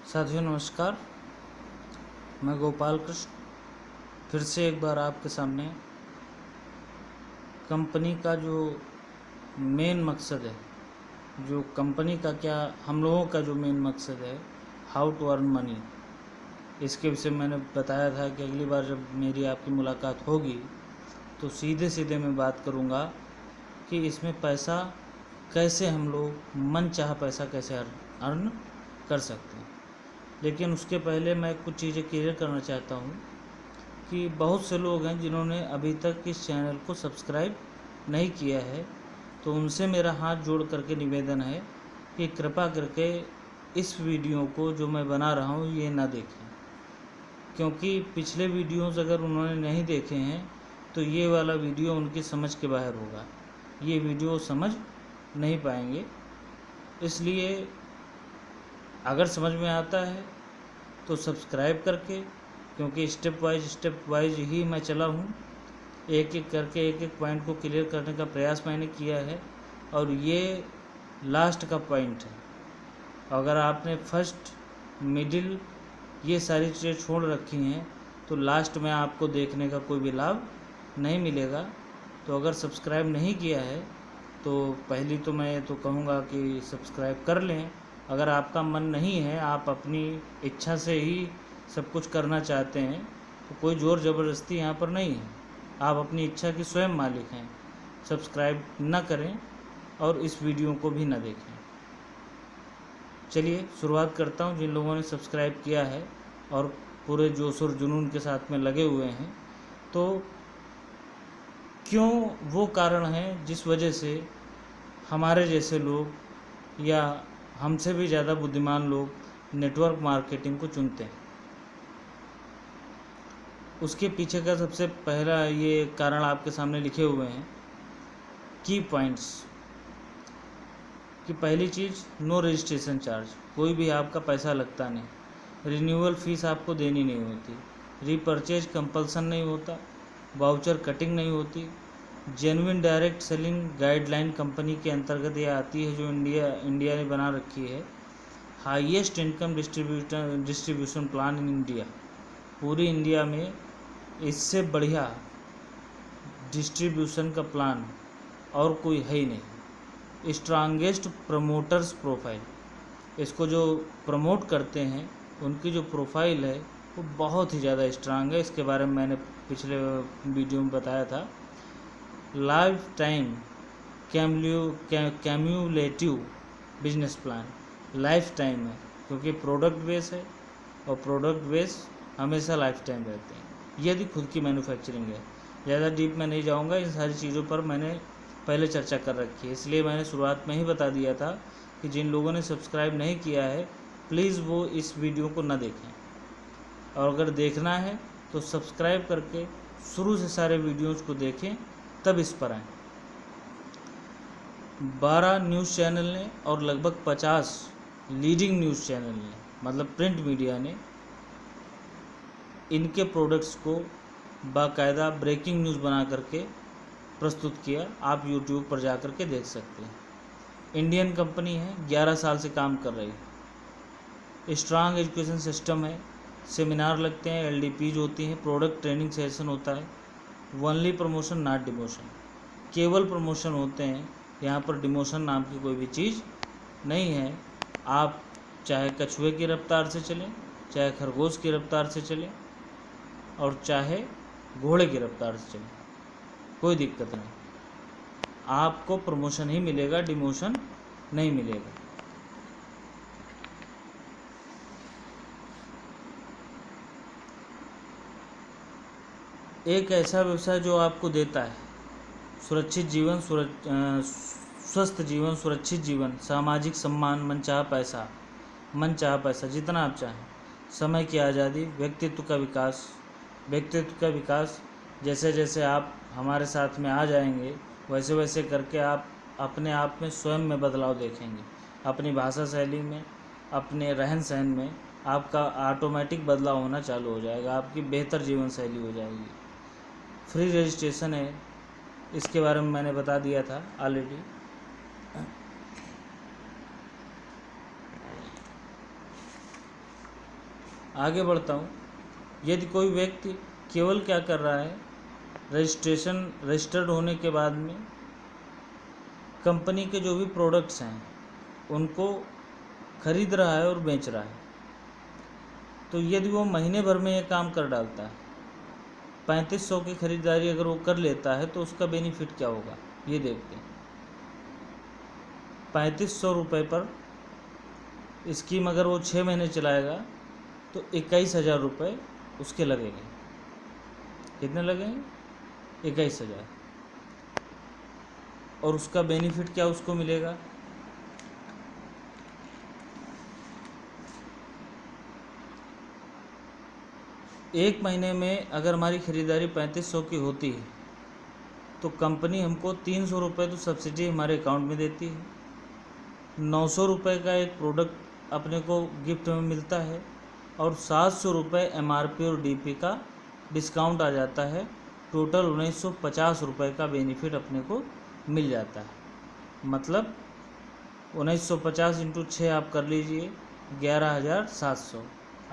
साथियों नमस्कार। मैं गोपाल कृष्ण फिर से एक बार आपके सामने कंपनी का जो मेन मकसद है, जो कंपनी का क्या हम लोगों का जो मेन मकसद है, हाउ टू अर्न मनी, इसके विषय में मैंने बताया था कि अगली बार जब मेरी आपकी मुलाकात होगी तो सीधे सीधे मैं बात करूँगा कि इसमें पैसा कैसे हम लोग मनचाहा पैसा कैसे अर्न कर सकते हैं। लेकिन उसके पहले मैं कुछ चीज़ें क्लियर करना चाहता हूँ कि बहुत से लोग हैं जिन्होंने अभी तक इस चैनल को सब्सक्राइब नहीं किया है, तो उनसे मेरा हाथ जोड़ करके निवेदन है कि कृपा करके इस वीडियो को जो मैं बना रहा हूँ ये ना देखें, क्योंकि पिछले वीडियोस अगर उन्होंने नहीं देखे हैं तो ये वाला वीडियो उनकी समझ के बाहर होगा, ये वीडियो समझ नहीं पाएंगे। इसलिए अगर समझ में आता है तो सब्सक्राइब करके, क्योंकि स्टेप वाइज ही मैं चला हूँ, एक एक करके एक एक पॉइंट को क्लियर करने का प्रयास मैंने किया है और ये लास्ट का पॉइंट है। अगर आपने फर्स्ट मिडिल ये सारी चीज़ें छोड़ रखी हैं तो लास्ट में आपको देखने का कोई भी लाभ नहीं मिलेगा। तो अगर सब्सक्राइब नहीं किया है तो पहली तो मैं तो कहूँगा कि सब्सक्राइब कर लें। अगर आपका मन नहीं है, आप अपनी इच्छा से ही सब कुछ करना चाहते हैं, तो कोई ज़ोर ज़बरदस्ती यहाँ पर नहीं है, आप अपनी इच्छा के स्वयं मालिक हैं। सब्सक्राइब न करें और इस वीडियो को भी न देखें। चलिए शुरुआत करता हूँ। जिन लोगों ने सब्सक्राइब किया है और पूरे जोश और जुनून के साथ में लगे हुए हैं, तो क्यों वो कारण है जिस वजह से हमारे जैसे लोग या हमसे भी ज़्यादा बुद्धिमान लोग नेटवर्क मार्केटिंग को चुनते हैं। उसके पीछे का सबसे पहला ये कारण आपके सामने लिखे हुए हैं, की पॉइंट्स। कि पहली चीज़, नो रजिस्ट्रेशन चार्ज, कोई भी आपका पैसा लगता नहीं, रिन्यूअल फीस आपको देनी नहीं होती, रीपरचेज कंपल्सन नहीं होता, वाउचर कटिंग नहीं होती, genuine direct selling guideline company के अंतर्गत ये आती है जो इंडिया ने बना रखी है। Highest income distribution plan in India, पूरी इंडिया में इससे बढ़िया डिस्ट्रीब्यूशन का प्लान और कोई है ही नहीं। स्ट्रांगेस्ट प्रमोटर्स प्रोफाइल, इसको जो प्रमोट करते हैं उनकी जो प्रोफाइल है वो बहुत ही ज़्यादा स्ट्रांग है। इसके बारे में मैंने पिछले वीडियो में बताया था। Life time cumulative business plan, life time है क्योंकि प्रोडक्ट बेस है और प्रोडक्ट बेस हमेशा लाइफ टाइम रहते हैं यदि खुद की मैन्युफैक्चरिंग है। ज़्यादा डीप में नहीं जाऊंगा, इन सारी चीज़ों पर मैंने पहले चर्चा कर रखी है, इसलिए मैंने शुरुआत में ही बता दिया था कि जिन लोगों ने सब्सक्राइब नहीं किया है प्लीज़ वो इस वीडियो को ना देखें, और अगर देखना है तो सब्सक्राइब करके शुरू से सारे वीडियोज़ को देखें तब इस पर आएँ। 12 न्यूज़ चैनल ने और लगभग 50 लीडिंग न्यूज़ चैनल ने, मतलब प्रिंट मीडिया ने, इनके प्रोडक्ट्स को बाकायदा ब्रेकिंग न्यूज़ बना करके प्रस्तुत किया। आप यूट्यूब पर जा कर के देख सकते हैं। इंडियन कंपनी है, 11 साल से काम कर रही है। स्ट्रांग एजुकेशन सिस्टम है, सेमिनार लगते हैं, LDPs होती हैं, प्रोडक्ट ट्रेनिंग सेशन होता है। ओनली प्रमोशन नॉट डिमोशन, केवल प्रमोशन होते हैं, यहाँ पर डिमोशन नाम की कोई भी चीज़ नहीं है। आप चाहे कछुए की रफ्तार से चलें, चाहे खरगोश की रफ्तार से चलें और चाहे घोड़े की रफ्तार से चलें, कोई दिक्कत नहीं, आपको प्रमोशन ही मिलेगा, डिमोशन नहीं मिलेगा। एक ऐसा व्यवसाय जो आपको देता है सुरक्षित जीवन, स्वस्थ जीवन, सुरक्षित जीवन, सामाजिक सम्मान, मनचाहा पैसा जितना आप चाहें, समय की आज़ादी, व्यक्तित्व का विकास। जैसे जैसे आप हमारे साथ में आ जाएंगे वैसे वैसे करके आप अपने आप में स्वयं में बदलाव देखेंगे, अपनी भाषा शैली में, अपने रहन सहन में आपका ऑटोमेटिक बदलाव होना चालू हो जाएगा, आपकी बेहतर जीवन शैली हो जाएगी। फ्री रजिस्ट्रेशन है, इसके बारे में मैंने बता दिया था ऑलरेडी। आगे बढ़ता हूँ। यदि कोई व्यक्ति केवल क्या कर रहा है, रजिस्टर्ड होने के बाद में कंपनी के जो भी प्रोडक्ट्स हैं उनको खरीद रहा है और बेच रहा है, तो यदि वो महीने भर में ये काम कर डालता है, 3500 की खरीदारी अगर वो कर लेता है, तो उसका बेनिफिट क्या होगा ये देखते हैं। 3500 रुपये पर स्कीम अगर वो 6 महीने चलाएगा तो 21,000 रुपये उसके लगेंगे। कितने लगेंगे? 21,000। और उसका बेनिफिट क्या उसको मिलेगा? एक महीने में अगर हमारी ख़रीदारी 3500 की होती है तो कंपनी हमको 300 रुपये तो सब्सिडी हमारे अकाउंट में देती है। 900 रुपये का एक प्रोडक्ट अपने को गिफ्ट में मिलता है और 700 रुपये MRP और DP का डिस्काउंट आ जाता है। टोटल 1950 रुपये का बेनिफिट अपने को मिल जाता है। मतलब 1950 इंटू 6 आप कर लीजिए, 11,700।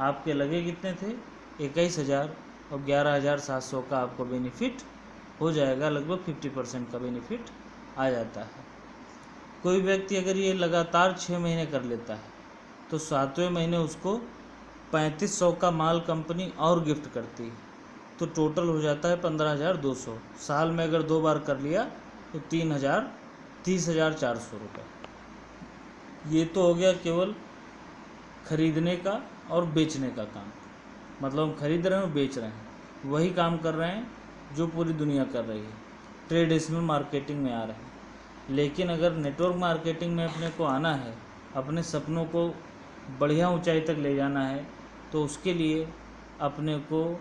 आपके लगे कितने थे? 21,000। और 11,700 का आपको बेनिफिट हो जाएगा, लगभग 50% का बेनिफिट आ जाता है। कोई व्यक्ति अगर ये लगातार 6 महीने कर लेता है तो 7वें महीने उसको 3500 का माल कंपनी और गिफ्ट करती है, तो टोटल हो जाता है 15,200। साल में अगर 2 बार कर लिया तो 30,400 रुपये। ये तो हो गया केवल खरीदने का और बेचने का काम। मतलब हम खरीद रहे हैं और बेच रहे हैं, वही काम कर रहे हैं जो पूरी दुनिया कर रही है, ट्रेडिशनल मार्केटिंग में आ रहे हैं। लेकिन अगर नेटवर्क मार्केटिंग में अपने को आना है, अपने सपनों को बढ़िया ऊंचाई तक ले जाना है, तो उसके लिए अपने को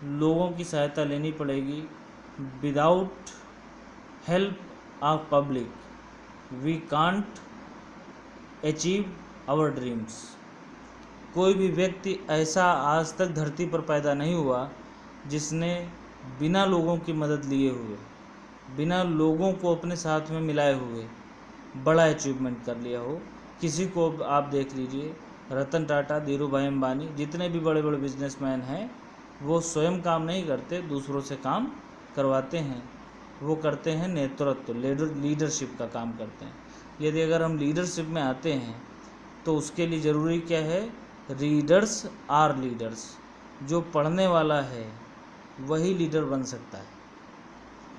लोगों की सहायता लेनी पड़ेगी। Without help of public we can't achieve our dreams. कोई भी व्यक्ति ऐसा आज तक धरती पर पैदा नहीं हुआ जिसने बिना लोगों की मदद लिए हुए, बिना लोगों को अपने साथ में मिलाए हुए बड़ा अचीवमेंट कर लिया हो। किसी को आप देख लीजिए, रतन टाटा, धीरू भाई अंबानी, जितने भी बड़े बड़े बिजनेसमैन हैं, वो स्वयं काम नहीं करते, दूसरों से काम करवाते हैं। वो करते हैं नेतृत्व, लीडरशिप का काम करते हैं। यदि अगर हम लीडरशिप में आते हैं तो उसके लिए ज़रूरी क्या है? Readers are leaders. जो पढ़ने वाला है वही लीडर बन सकता है।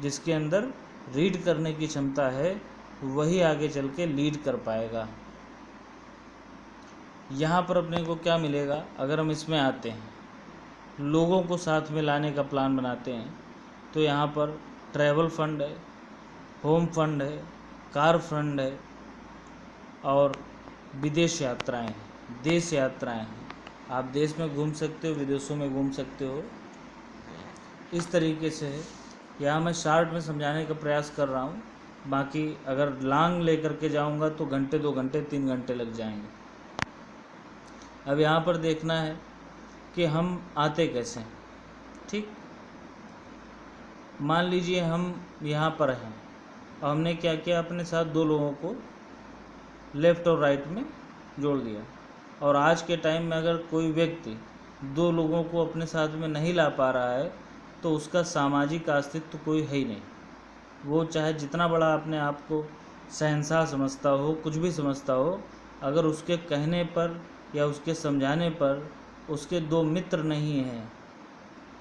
जिसके अंदर रीड करने की क्षमता है वही आगे चल के लीड कर पाएगा। यहाँ पर अपने को क्या मिलेगा? अगर हम इसमें आते हैं, लोगों को साथ में लाने का प्लान बनाते हैं, तो यहाँ पर ट्रैवल फंड है, होम फंड है, कार फंड है और विदेश यात्राएं हैं, देश यात्राएं हैं। आप देश में घूम सकते हो, विदेशों में घूम सकते हो। इस तरीके से है। यहाँ मैं शार्ट में समझाने का प्रयास कर रहा हूँ, बाकी अगर लॉन्ग लेकर के जाऊँगा तो घंटे, 2 घंटे, 3 घंटे लग जाएंगे। अब यहाँ पर देखना है कि हम आते कैसे हैं। ठीक, मान लीजिए हम यहाँ पर हैं और हमने क्या किया, अपने साथ 2 लोगों को लेफ़्ट और राइट में जोड़ दिया। और आज के टाइम में अगर कोई व्यक्ति 2 लोगों को अपने साथ में नहीं ला पा रहा है तो उसका सामाजिक अस्तित्व कोई है ही नहीं। वो चाहे जितना बड़ा अपने आप को शहंशाह समझता हो, कुछ भी समझता हो, अगर उसके कहने पर या उसके समझाने पर उसके 2 मित्र नहीं हैं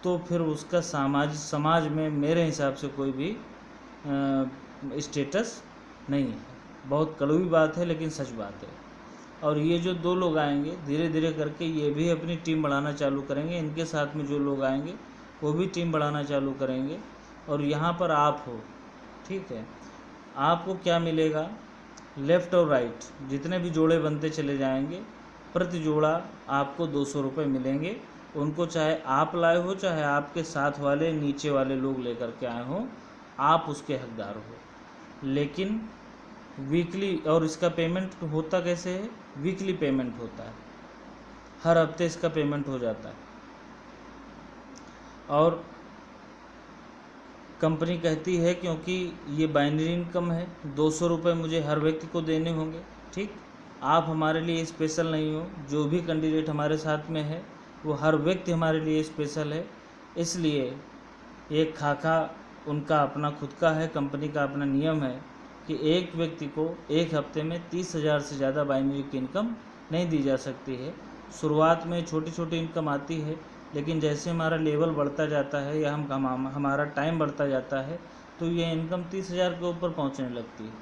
तो फिर उसका समाज में मेरे हिसाब से कोई भी स्टेटस नहीं है। बहुत कड़वी बात है लेकिन सच बात है। और ये जो 2 लोग आएंगे, धीरे धीरे करके ये भी अपनी टीम बढ़ाना चालू करेंगे। इनके साथ में जो लोग आएंगे वो भी टीम बढ़ाना चालू करेंगे। और यहाँ पर आप हो, ठीक है, आपको क्या मिलेगा? लेफ़्ट और राइट जितने भी जोड़े बनते चले जाएंगे, प्रति जोड़ा आपको 200 रुपये मिलेंगे। उनको चाहे आप लाए हो, चाहे आपके साथ वाले नीचे वाले लोग लेकर के आए हों, आप उसके हकदार हो। लेकिन वीकली, और इसका पेमेंट होता कैसे है? वीकली पेमेंट होता है, हर हफ्ते इसका पेमेंट हो जाता है। और कंपनी कहती है क्योंकि ये बाइनरी इनकम है, 200 रुपये मुझे हर व्यक्ति को देने होंगे। ठीक, आप हमारे लिए स्पेशल नहीं हो, जो भी कैंडिडेट हमारे साथ में है वो हर व्यक्ति हमारे लिए स्पेशल है। इसलिए एक खाका उनका अपना खुद का है, कंपनी का अपना नियम है कि एक व्यक्ति को एक हफ्ते में 30,000 से ज़्यादा बाइनरी की इनकम नहीं दी जा सकती है। शुरुआत में छोटी छोटी इनकम आती है, लेकिन जैसे हमारा लेवल बढ़ता जाता है या हमारा टाइम बढ़ता जाता है तो ये इनकम 30,000 के ऊपर पहुंचने लगती है।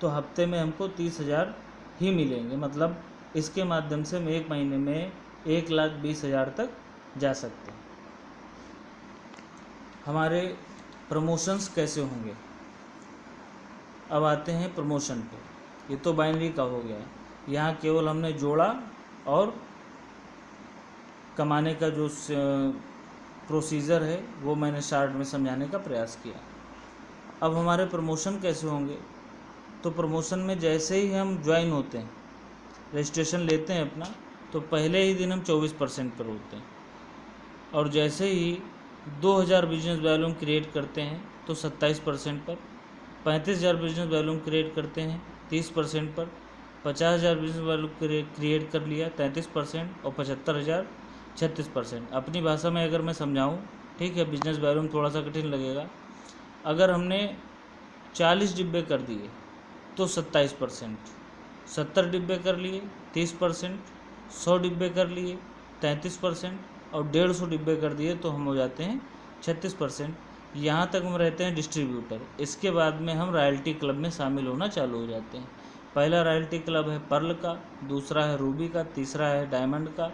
तो हफ्ते में हमको 30,000 ही मिलेंगे, मतलब इसके माध्यम से हम एक महीने में 1,20,000 तक जा सकते हैं। हमारे प्रमोशंस कैसे होंगे, अब आते हैं प्रमोशन पे। ये तो बाइनरी का हो गया है, यहाँ केवल हमने जोड़ा और कमाने का जो प्रोसीजर है वो मैंने शार्ट में समझाने का प्रयास किया। अब हमारे प्रमोशन कैसे होंगे, तो प्रमोशन में जैसे ही हम ज्वाइन होते हैं, रजिस्ट्रेशन लेते हैं अपना, तो पहले ही दिन हम 24% पर होते हैं, और जैसे ही 2,000 बिजनेस वॉल्यूम क्रिएट करते हैं तो 27% पर, 35,000 बिजनेस वॉल्यूम क्रिएट करते हैं 30% पर, 50,000 बिजनेस वॉल्यूम क्रिएट कर लिया 33%, और 75,000 36%। अपनी भाषा में अगर मैं समझाऊं, ठीक है, बिजनेस वॉल्यूम थोड़ा सा कठिन लगेगा। अगर हमने 40 डिब्बे कर दिए तो 27%, 70 डिब्बे कर लिए 30%, 100 डिब्बे कर लिए 33%, और 150 डिब्बे कर दिए तो हम हो जाते हैं 36%। यहाँ तक हम रहते हैं डिस्ट्रीब्यूटर। इसके बाद में हम रॉयल्टी क्लब में शामिल होना चालू हो जाते हैं। पहला रॉयल्टी क्लब है पर्ल का, दूसरा है रूबी का, तीसरा है डायमंड का,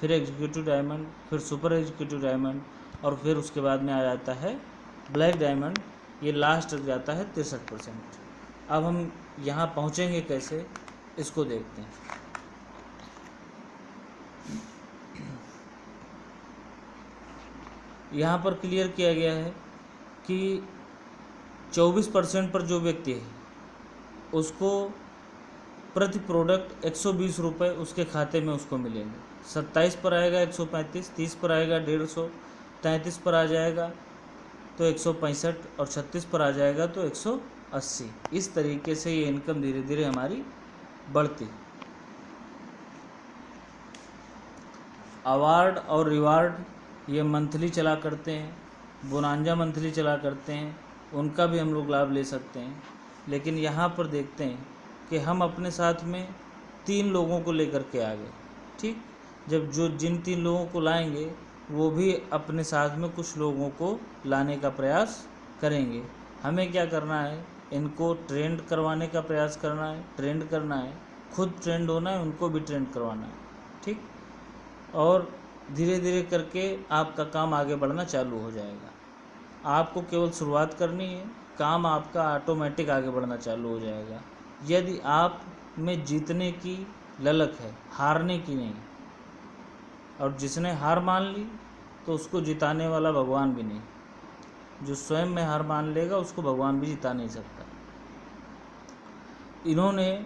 फिर एग्जीक्यूटिव डायमंड, फिर सुपर एग्जीक्यूटिव डायमंड, और फिर उसके बाद में आ जाता है ब्लैक डायमंड। ये लास्ट जाता है 63%। अब हम यहाँ पहुँचेंगे कैसे, इसको देखते हैं। यहाँ पर क्लियर किया गया है कि 24% पर जो व्यक्ति है उसको प्रति प्रोडक्ट 120 रुपये उसके खाते में उसको मिलेंगे। 27 पर आएगा 135, 30 पर आएगा 150, 33 पर आ जाएगा तो 165, और 36 पर आ जाएगा तो 180। इस तरीके से ये इनकम धीरे धीरे हमारी बढ़ती। अवार्ड और रिवार्ड ये मंथली चला करते हैं, बोनांजा मंथली चला करते हैं, उनका भी हम लोग लाभ ले सकते हैं। लेकिन यहाँ पर देखते हैं कि हम अपने साथ में 3 लोगों को लेकर के आ गए, ठीक। जब जिन 3 लोगों को लाएंगे वो भी अपने साथ में कुछ लोगों को लाने का प्रयास करेंगे। हमें क्या करना है, इनको ट्रेंड करवाने का प्रयास करना है, ट्रेंड करना है, खुद ट्रेंड होना है, उनको भी ट्रेंड करवाना है, ठीक। और धीरे धीरे करके आपका काम आगे बढ़ना चालू हो जाएगा। आपको केवल शुरुआत करनी है, काम आपका ऑटोमेटिक आगे बढ़ना चालू हो जाएगा। यदि आप में जीतने की ललक है, हारने की नहीं, और जिसने हार मान ली तो उसको जिताने वाला भगवान भी नहीं। जो स्वयं में हार मान लेगा उसको भगवान भी जिता नहीं सकता। इन्होंने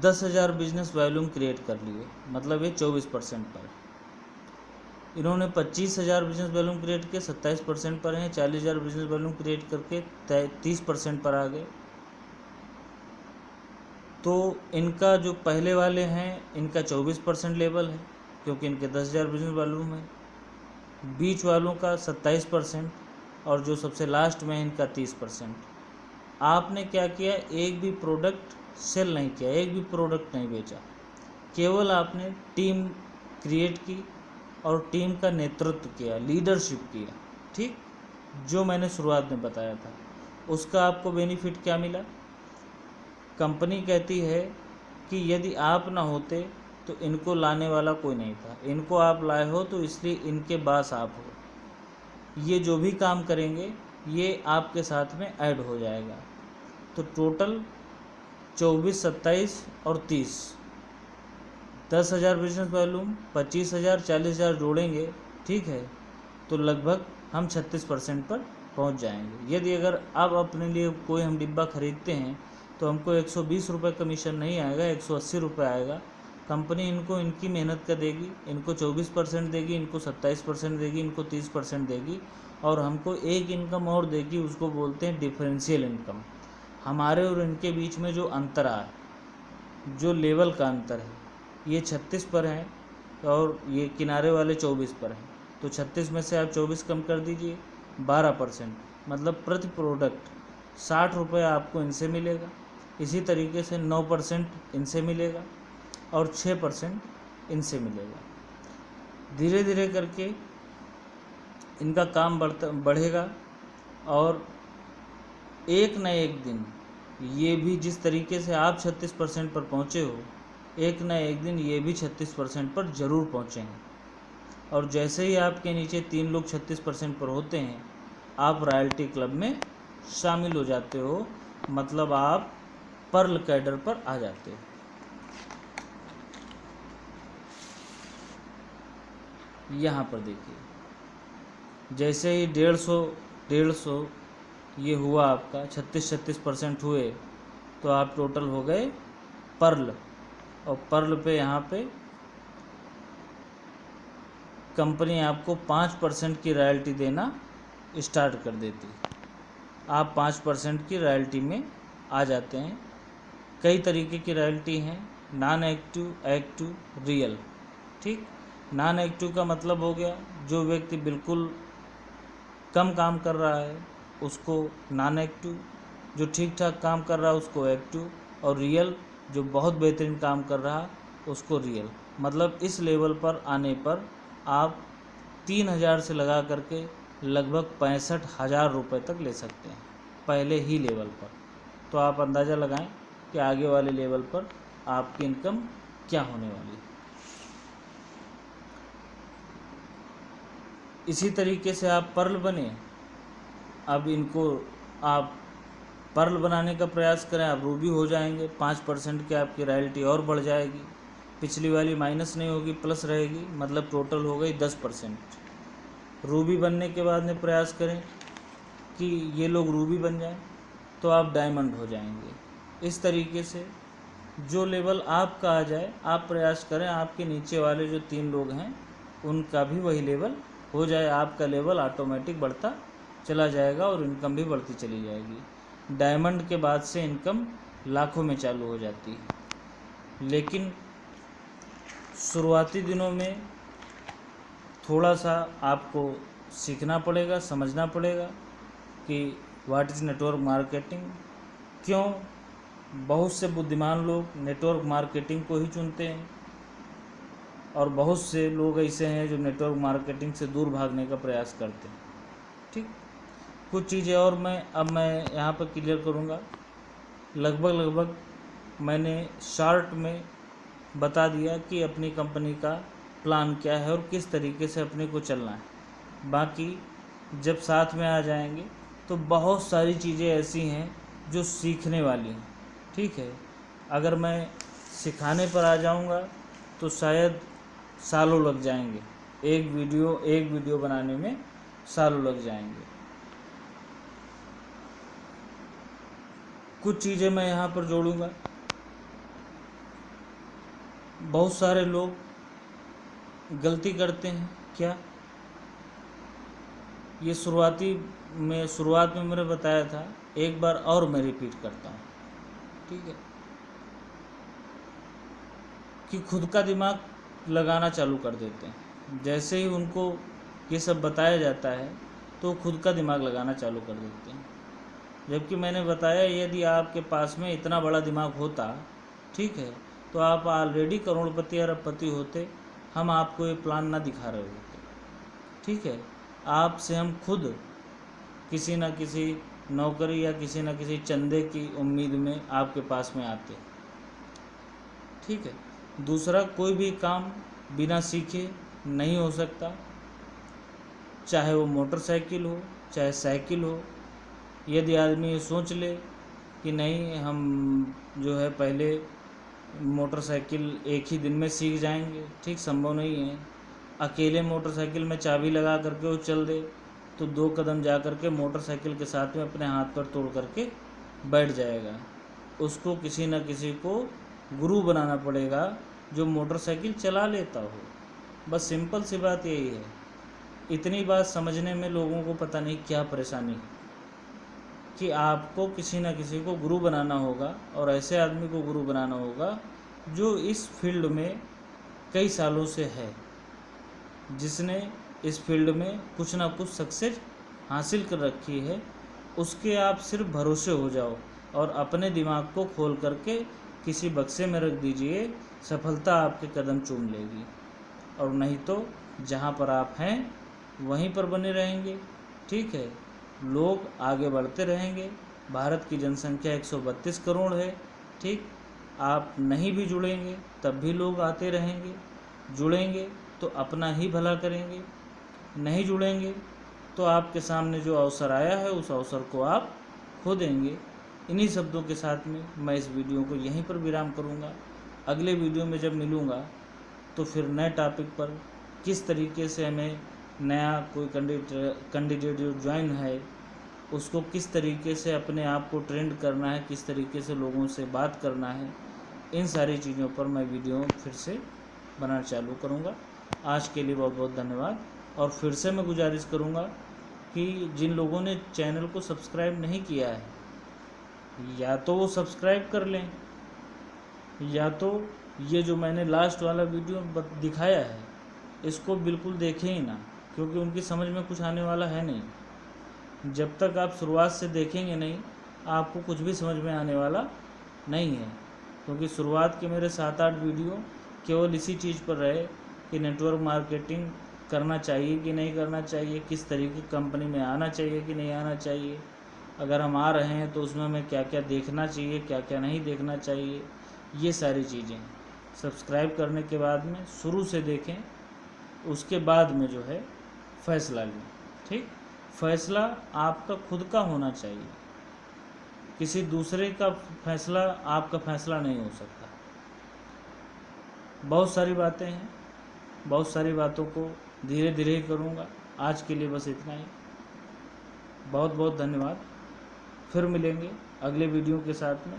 10,000 बिजनेस वॉल्यूम क्रिएट कर लिए, मतलब ये 24% पर। इन्होंने 25,000 बिजनेस वॉल्यूम क्रिएट किए, 27% पर हैं। 40,000 बिजनेस वॉल्यूम क्रिएट करके 30% पर आ गए। तो इनका जो पहले वाले हैं इनका 24% लेवल है, क्योंकि इनके 10,000 बिजनेस वॉल्यूम है। बीच वालों का 27%, और जो सबसे लास्ट में है इनका 30%। आपने क्या किया, एक भी प्रोडक्ट सेल नहीं किया, एक भी प्रोडक्ट नहीं बेचा, केवल आपने टीम क्रिएट की और टीम का नेतृत्व किया, लीडरशिप किया, ठीक। जो मैंने शुरुआत में बताया था उसका आपको बेनिफिट क्या मिला। कंपनी कहती है कि यदि आप ना होते तो इनको लाने वाला कोई नहीं था, इनको आप लाए हो तो इसलिए इनके पास आप हो। ये जो भी काम करेंगे ये आपके साथ में ऐड हो जाएगा। तो टोटल 24, 27 और 30, 10,000 बिजनेस वॉल्यूम, 25,000, 40,000 जोड़ेंगे, ठीक है, तो लगभग हम 36% पर पहुंच जाएंगे। यदि अगर अब अपने लिए कोई हम डिब्बा खरीदते हैं तो हमको 120 रुपये कमीशन नहीं आएगा, 180 रुपये आएगा। कंपनी इनको इनकी मेहनत का देगी, इनको 24% देगी, इनको 27% देगी, इनको 30% देगी, और हमको एक इनकम और देगी, उसको बोलते हैं डिफरेंशियल इनकम। हमारे और इनके बीच में जो अंतर है, जो लेवल का अंतर है, ये 36 पर है, और ये किनारे वाले 24 पर हैं, तो 36 में से आप 24 कम कर दीजिए, 12%, मतलब प्रति प्रोडक्ट 60 रुपये आपको इनसे मिलेगा। इसी तरीके से 9% इनसे मिलेगा और 6% इनसे मिलेगा। धीरे धीरे करके इनका काम बढ़ेगा और एक न एक दिन ये भी, जिस तरीके से आप 36% पर पहुँचे हो, एक न एक दिन ये भी 36% पर ज़रूर पहुँचेंगे। और जैसे ही आपके नीचे 3 लोग 36% पर होते हैं, आप रॉयल्टी क्लब में शामिल हो जाते हो, मतलब आप पर्ल कैडर पर आ जाते हो। यहाँ पर देखिए, जैसे ही 150 ये हुआ आपका, 36% हुए, तो आप टोटल हो गए पर्ल। और पर्ल पे यहाँ पे कंपनी आपको 5% की रॉयल्टी देना स्टार्ट कर देती। आप 5% की रॉयल्टी में आ जाते हैं। कई तरीके की रॉयल्टी हैं, नॉन एक्टिव, एक्टिव, रियल। ठीक, नॉन एक्टिव का मतलब हो गया जो व्यक्ति बिल्कुल कम काम कर रहा है उसको नॉन एक्टिव, जो ठीक ठाक काम कर रहा है उसको एक्टिव, और रियल जो बहुत बेहतरीन काम कर रहा है उसको रियल। मतलब इस लेवल पर आने पर आप 3000 से लगा करके लगभग 65,000 रुपये तक ले सकते हैं पहले ही लेवल पर। तो आप अंदाज़ा लगाएं कि आगे वाले लेवल पर आपकी इनकम क्या होने वाली है। इसी तरीके से आप पर्ल बने। अब इनको आप पर्ल बनाने का प्रयास करें, आप रूबी हो जाएंगे। 5% की आपकी रॉयल्टी और बढ़ जाएगी, पिछली वाली माइनस नहीं होगी, प्लस रहेगी, मतलब टोटल हो गई 10%। रूबी बनने के बाद में प्रयास करें कि ये लोग रूबी बन जाएं, तो आप डायमंड हो जाएंगे। इस तरीके से जो लेवल आपका आ जाए आप प्रयास करें आपके नीचे वाले जो 3 लोग हैं उनका भी वही लेवल हो जाए। आपका लेवल ऑटोमेटिक बढ़ता चला जाएगा और इनकम भी बढ़ती चली जाएगी। डायमंड के बाद से इनकम लाखों में चालू हो जाती है। लेकिन शुरुआती दिनों में थोड़ा सा आपको सीखना पड़ेगा, समझना पड़ेगा कि व्हाट इज़ नेटवर्क मार्केटिंग। क्यों बहुत से बुद्धिमान लोग नेटवर्क मार्केटिंग को ही चुनते हैं और बहुत से लोग ऐसे हैं जो नेटवर्क मार्केटिंग से दूर भागने का प्रयास करते हैं। ठीक, कुछ चीज़ें और मैं यहाँ पर क्लियर करूँगा। लगभग मैंने शॉर्ट में बता दिया कि अपनी कंपनी का प्लान क्या है और किस तरीके से अपने को चलना है। बाकी जब साथ में आ जाएंगे तो बहुत सारी चीज़ें ऐसी हैं जो सीखने वाली हैं। ठीक है, अगर मैं सिखाने पर आ जाऊंगा तो शायद सालों लग जाएंगे, एक वीडियो बनाने में सालों लग जाएंगे। कुछ चीज़ें मैं यहाँ पर जोड़ूंगा। बहुत सारे लोग गलती करते हैं क्या, ये शुरुआत में मैंने बताया था, एक बार और मैं रिपीट करता हूँ। ठीक है, कि खुद का दिमाग लगाना चालू कर देते हैं। जैसे ही उनको ये सब बताया जाता है तो खुद का दिमाग लगाना चालू कर देते हैं। जबकि मैंने बताया यदि आपके पास में इतना बड़ा दिमाग होता, ठीक है, तो आप ऑलरेडी करोड़पति अरबपति होते। हम आपको ये प्लान ना दिखा रहे होते। ठीक है, आपसे हम खुद किसी न किसी नौकरी या किसी न किसी चंदे की उम्मीद में आपके पास में आते। ठीक है, दूसरा कोई भी काम बिना सीखे नहीं हो सकता, चाहे वो मोटरसाइकिल हो चाहे साइकिल हो। यदि आदमी ये सोच ले कि नहीं हम जो है पहले मोटरसाइकिल एक ही दिन में सीख जाएंगे, ठीक, संभव नहीं है। अकेले मोटरसाइकिल में चाबी लगा करके वो चल दे तो 2 कदम जा कर के मोटरसाइकिल के साथ में अपने हाथ पर तोड़ करके बैठ जाएगा। उसको किसी न किसी को गुरु बनाना पड़ेगा जो मोटरसाइकिल चला लेता हो। बस सिंपल सी बात यही है। इतनी बात समझने में लोगों को पता नहीं क्या परेशानी है कि आपको किसी न किसी को गुरु बनाना होगा और ऐसे आदमी को गुरु बनाना होगा जो इस फील्ड में कई सालों से है, जिसने इस फील्ड में कुछ ना कुछ सक्सेस हासिल कर रखी है, उसके आप सिर्फ भरोसे हो जाओ और अपने दिमाग को खोल करके किसी बक्से में रख दीजिए, सफलता आपके कदम चूम लेगी। और नहीं तो जहाँ पर आप हैं वहीं पर बने रहेंगे। ठीक है, लोग आगे बढ़ते रहेंगे। भारत की जनसंख्या 132 करोड़ है। ठीक, आप नहीं भी जुड़ेंगे तब भी लोग आते रहेंगे। जुड़ेंगे तो अपना ही भला करेंगे, नहीं जुड़ेंगे तो आपके सामने जो अवसर आया है उस अवसर को आप खो देंगे। इन्हीं शब्दों के साथ में मैं इस वीडियो को यहीं पर विराम करूंगा। अगले वीडियो में जब मिलूंगा तो फिर नए टॉपिक पर किस तरीके से हमें नया कोई कैंडिडेट जो ज्वाइन है उसको किस तरीके से अपने आप को ट्रेंड करना है, किस तरीके से लोगों से बात करना है, इन सारी चीज़ों पर मैं वीडियो फिर से बनाना चालू करूँगा। आज के लिए बहुत बहुत धन्यवाद। और फिर से मैं गुजारिश करूँगा कि जिन लोगों ने चैनल को सब्सक्राइब नहीं किया है, या तो वो सब्सक्राइब कर लें, या तो ये जो मैंने लास्ट वाला वीडियो दिखाया है इसको बिल्कुल देखें ही ना, क्योंकि उनकी समझ में कुछ आने वाला है नहीं। जब तक आप शुरुआत से देखेंगे नहीं, आपको कुछ भी समझ में आने वाला नहीं है। क्योंकि शुरुआत के मेरे 7-8 वीडियो केवल इसी चीज़ पर रहे कि नेटवर्क मार्केटिंग करना चाहिए कि नहीं करना चाहिए, किस तरीके की कंपनी में आना चाहिए कि नहीं आना चाहिए, अगर हम आ रहे हैं तो उसमें हमें क्या क्या देखना चाहिए, क्या क्या नहीं देखना चाहिए, ये सारी चीज़ें सब्सक्राइब करने के बाद में शुरू से देखें, उसके बाद में जो है फ़ैसला लें। ठीक, फ़ैसला आपका खुद का होना चाहिए, किसी दूसरे का फैसला आपका फैसला नहीं हो सकता। बहुत सारी बातें हैं, बहुत सारी बातों को धीरे धीरे ही करूँगा। आज के लिए बस इतना ही। बहुत बहुत धन्यवाद। फिर मिलेंगे अगले वीडियो के साथ में,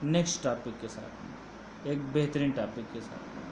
नेक्स्ट टॉपिक के साथ में, एक बेहतरीन टॉपिक के साथ में।